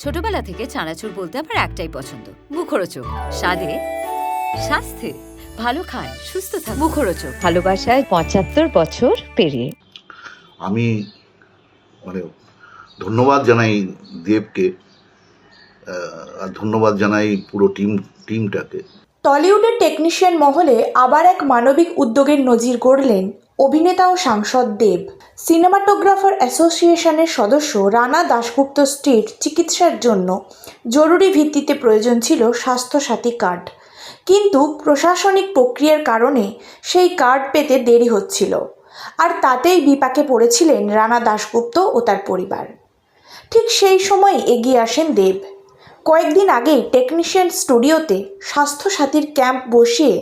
ছোটবেলা থেকে চানাচুর বলতে আমার একটাই পছন্দ, মুখরোচক। স্বাদে, স্বাস্থ্যে, ভালো খান, সুস্থ থাকুন। মুখরোচক। ভালোবাসায় ৭৫ বছর পেরিয়ে। আমি মানে ধন্যবাদ জানাই দেবকে, আর ধন্যবাদ জানাই পুরো টিমটাকে। টলিউডের টেকনিশিয়ান মহলে আবার এক মানবিক উদ্যোগের নজির গড়লেন অভিনেতা ও সাংসদ দেব। সিনেমাটোগ্রাফার অ্যাসোসিয়েশনের সদস্য রানা দাশগুপ্ত স্ত্রীর চিকিৎসার জন্য জরুরি ভিত্তিতে প্রয়োজন ছিল স্বাস্থ্যসাথী কার্ড, কিন্তু প্রশাসনিক প্রক্রিয়ার কারণে সেই কার্ড পেতে দেরি হচ্ছিল, আর তাতেই বিপাকে পড়েছিলেন রানা দাশগুপ্ত ও তার পরিবার। ঠিক সেই সময় এগিয়ে আসেন দেব। কয়েকদিন আগেই টেকনিশিয়ান স্টুডিওতে স্বাস্থ্যসাথীর ক্যাম্প বসিয়ে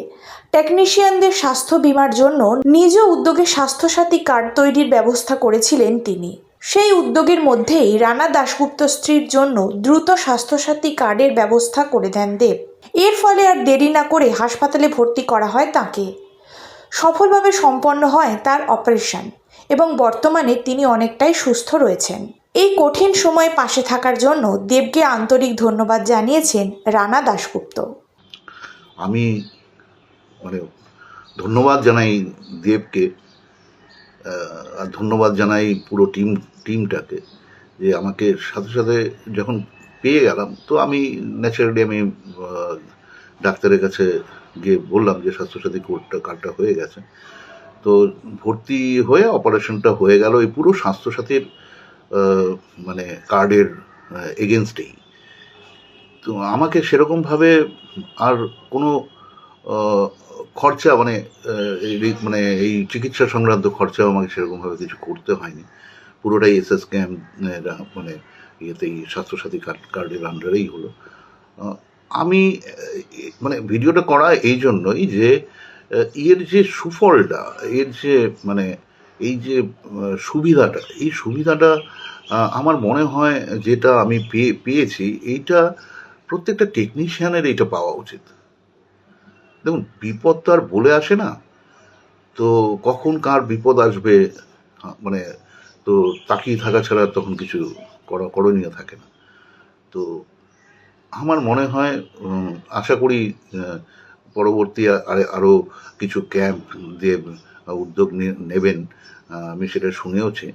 টেকনিশিয়ানদের স্বাস্থ্য বিমার জন্য নিজ উদ্যোগে স্বাস্থ্যসাথী কার্ড তৈরির ব্যবস্থা করেছিলেন তিনি। সেই উদ্যোগের মধ্যেই রানা দাশগুপ্ত স্ত্রীর জন্য দ্রুত স্বাস্থ্যসাথী কার্ডের ব্যবস্থা করে দেন দেব। এর ফলে আর দেরি না করে হাসপাতালে ভর্তি করা হয় তাকে। সফলভাবে সম্পন্ন হয় তার অপারেশন এবং বর্তমানে তিনি অনেকটাই সুস্থ রয়েছেন। এই কঠিন সময়ে পাশে থাকার জন্য দেবকে আন্তরিক ধন্যবাদ জানিয়েছেন রানা দাশগুপ্ত। আমি ধন্যবাদ জানাই দেবকে, আর ধন্যবাদ জানাই পুরো টিমটাকে, যে আমাকে সাথে সাথে যখন পেয়ে গেলাম, তো আমি ন্যাচারালি ডাক্তারের কাছে গিয়ে বললাম যে স্বাস্থ্যসাথী কার্ডটা হয়ে গেছে। তো ভর্তি হয়ে অপারেশনটা হয়ে গেল এই পুরো স্বাস্থ্যসাথীর কার্ডের এগেনস্টেই। তো আমাকে সেরকমভাবে আর কোনো খরচা এই চিকিৎসা সংক্রান্ত খরচা আমাকে সেরকমভাবে কিছু করতে হয়নি। পুরোটাই এসএস ক্যাম্প ইয়েতেই স্বাস্থ্যসাথী কার্ডের আন্ডারেই হলো। আমি ভিডিওটা করা এই জন্যই যে এর যে সুফলটা, এর যে এই যে সুবিধাটা আমার মনে হয় যেটা আমি পেয়েছি, এইটা প্রত্যেকটা টেকনিশিয়ানের এইটা পাওয়া উচিত। দেখুন, বিপদ তো আর বলে আসে না, তো কখন কার বিপদ আসবে তো তাকিয়ে থাকা ছাড়া তখন কিছু করণীয় থাকে না। তো আমার মনে হয়, আশা করি পরবর্তী আরও কিছু ক্যাম্প দেব উদ্যোগ নেবেন, আমি সেটা শুনেওছি।